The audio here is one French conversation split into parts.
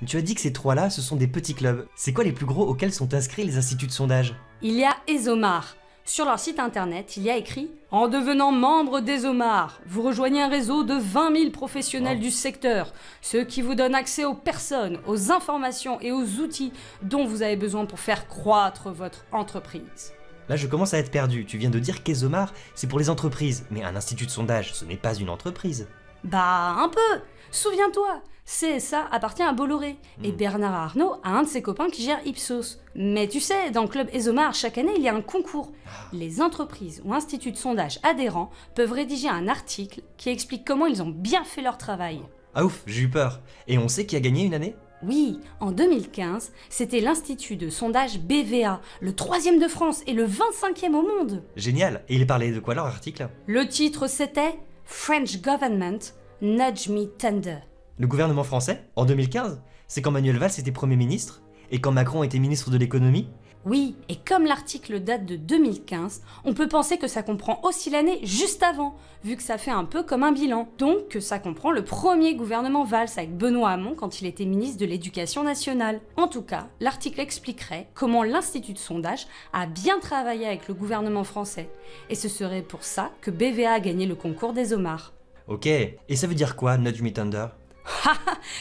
Tu as dit que ces trois-là, ce sont des petits clubs. C'est quoi les plus gros auxquels sont inscrits les instituts de sondage? Il y a ESOMAR. Sur leur site internet, il y a écrit « En devenant membre d'ESOMAR, vous rejoignez un réseau de 20 000 professionnels du secteur, ce qui vous donne accès aux personnes, aux informations et aux outils dont vous avez besoin pour faire croître votre entreprise. » Là, je commence à être perdu. Tu viens de dire qu'ESOMAR, c'est pour les entreprises. Mais un institut de sondage, ce n'est pas une entreprise. Bah, un peu. Souviens-toi, CSA appartient à Bolloré, et Bernard Arnault a un de ses copains qui gère Ipsos. Mais tu sais, dans le club ESOMAR, chaque année, il y a un concours. Les entreprises ou instituts de sondage adhérents peuvent rédiger un article qui explique comment ils ont bien fait leur travail. Ah ouf, j'ai eu peur. Et on sait qui a gagné une année? Oui, en 2015, c'était l'institut de sondage BVA, le 3e de France et le 25e au monde. Génial. Et il parlait de quoi leur article? Le titre c'était « French Government Nudge Me Tender ». Le gouvernement français? En 2015? C'est quand Manuel Valls était Premier ministre? Et quand Macron était ministre de l'économie? Oui, et comme l'article date de 2015, on peut penser que ça comprend aussi l'année juste avant, vu que ça fait un peu comme un bilan. Donc que ça comprend le premier gouvernement Valls avec Benoît Hamon quand il était ministre de l'Éducation nationale. En tout cas, l'article expliquerait comment l'Institut de sondage a bien travaillé avec le gouvernement français. Et ce serait pour ça que BVA a gagné le concours d'ESOMAR. Ok, et ça veut dire quoi, Nudge Me Tender?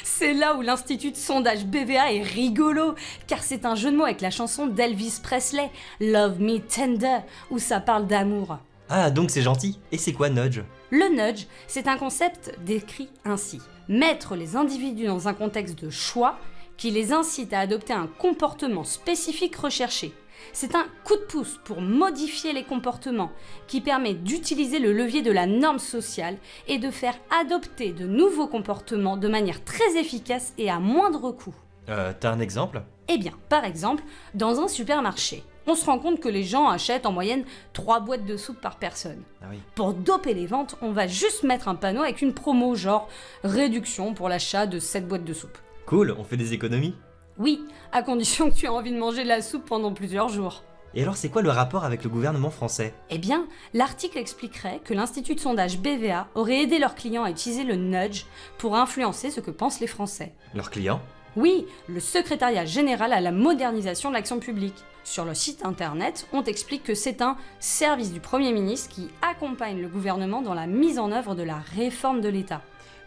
C'est là où l'institut de sondage BVA est rigolo, car c'est un jeu de mots avec la chanson d'Elvis Presley, Love Me Tender, où ça parle d'amour. Ah, donc c'est gentil. Et c'est quoi nudge? Le nudge, c'est un concept décrit ainsi. Mettre les individus dans un contexte de choix qui les incite à adopter un comportement spécifique recherché. C'est un coup de pouce pour modifier les comportements qui permet d'utiliser le levier de la norme sociale et de faire adopter de nouveaux comportements de manière très efficace et à moindre coût. T'as un exemple? Eh bien, par exemple, dans un supermarché, on se rend compte que les gens achètent en moyenne 3 boîtes de soupe par personne. Ah oui. Pour doper les ventes, on va juste mettre un panneau avec une promo genre « Réduction pour l'achat de 7 boîtes de soupe ». Cool, on fait des économies. Oui, à condition que tu aies envie de manger de la soupe pendant plusieurs jours. Et alors c'est quoi le rapport avec le gouvernement français? Eh bien, l'article expliquerait que l'institut de sondage BVA aurait aidé leurs clients à utiliser le nudge pour influencer ce que pensent les Français. Leurs clients? Oui, le secrétariat général à la modernisation de l'action publique. Sur le site internet, on t'explique que c'est un service du Premier ministre qui accompagne le gouvernement dans la mise en œuvre de la réforme de l'État.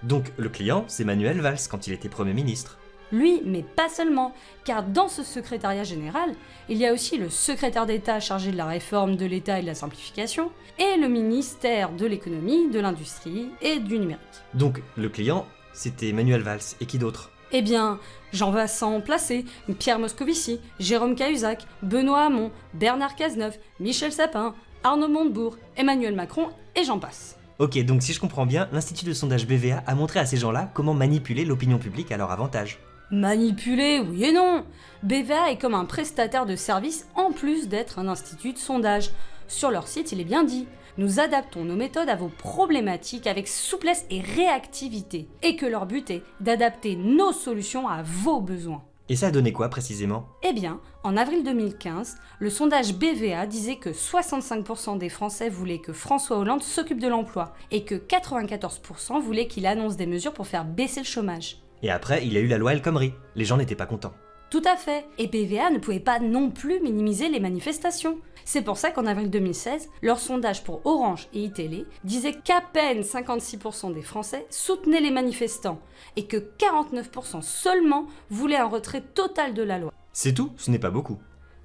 Donc le client, c'est Manuel Valls quand il était Premier ministre. Lui, mais pas seulement, car dans ce secrétariat général, il y a aussi le secrétaire d'État chargé de la réforme de l'État et de la simplification, et le ministère de l'économie, de l'industrie et du numérique. Donc le client, c'était Manuel Valls, et qui d'autre? Eh bien, Jean-Vincent Placé, Pierre Moscovici, Jérôme Cahuzac, Benoît Hamon, Bernard Cazeneuve, Michel Sapin, Arnaud Montebourg, Emmanuel Macron et j'en passe. Ok, donc si je comprends bien, l'Institut de sondage BVA a montré à ces gens-là comment manipuler l'opinion publique à leur avantage. Manipuler, oui et non. BVA est comme un prestataire de service en plus d'être un institut de sondage. Sur leur site, il est bien dit. Nous adaptons nos méthodes à vos problématiques avec souplesse et réactivité. Et que leur but est d'adapter nos solutions à vos besoins. Et ça a donné quoi précisément? Eh bien, en avril 2015, le sondage BVA disait que 65% des Français voulaient que François Hollande s'occupe de l'emploi et que 94% voulaient qu'il annonce des mesures pour faire baisser le chômage. Et après, il y a eu la loi El Khomri. Les gens n'étaient pas contents. Tout à fait. Et BVA ne pouvait pas non plus minimiser les manifestations. C'est pour ça qu'en avril 2016, leur sondage pour Orange et iTélé disait qu'à peine 56% des Français soutenaient les manifestants et que 49% seulement voulaient un retrait total de la loi. C'est tout? Ce n'est pas beaucoup.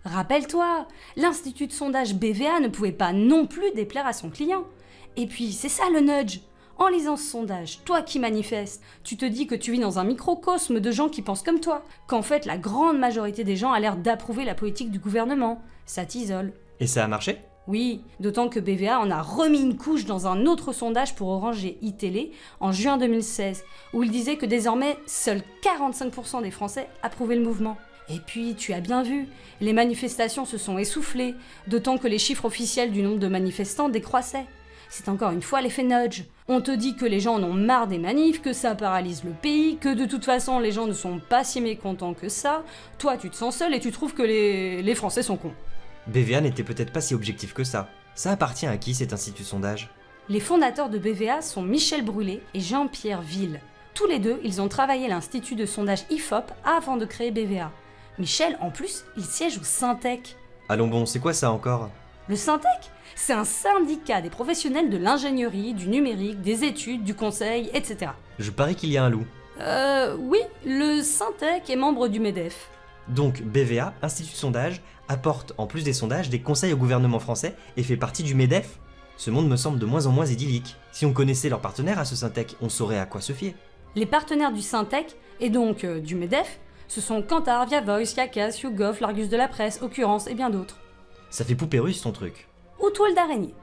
Rappelle-toi, l'institut de sondage BVA ne pouvait pas non plus déplaire à son client. Et puis, c'est ça le nudge. En lisant ce sondage, toi qui manifestes, tu te dis que tu vis dans un microcosme de gens qui pensent comme toi, qu'en fait la grande majorité des gens a l'air d'approuver la politique du gouvernement. Ça t'isole. Et ça a marché? Oui, d'autant que BVA en a remis une couche dans un autre sondage pour Orange et iTélé en juin 2016, où il disait que désormais, seuls 45% des Français approuvaient le mouvement. Et puis, tu as bien vu, les manifestations se sont essoufflées, d'autant que les chiffres officiels du nombre de manifestants décroissaient. C'est encore une fois l'effet nudge. On te dit que les gens en ont marre des manifs, que ça paralyse le pays, que de toute façon les gens ne sont pas si mécontents que ça. Toi, tu te sens seul et tu trouves que les Français sont cons. BVA n'était peut-être pas si objectif que ça. Ça appartient à qui cet institut de sondage? Les fondateurs de BVA sont Michel Brûlé et Jean-Pierre Ville. Tous les deux, ils ont travaillé à l'institut de sondage IFOP avant de créer BVA. Michel, en plus, il siège au Syntec. Allons bon, c'est quoi ça encore? Le Syntec, c'est un syndicat des professionnels de l'ingénierie, du numérique, des études, du conseil, etc. Je parie qu'il y a un loup. Oui, le Syntec est membre du MEDEF. Donc BVA, Institut de sondage, apporte en plus des sondages des conseils au gouvernement français et fait partie du MEDEF. Ce monde me semble de moins en moins idyllique. Si on connaissait leurs partenaires à ce Syntec, on saurait à quoi se fier. Les partenaires du Syntec, et donc du MEDEF, ce sont Kantar, Via Voice, Yakas, YouGov, l'Argus de la Presse, Occurrence et bien d'autres. Ça fait poupée russe ton truc. Ou toile d'araignée.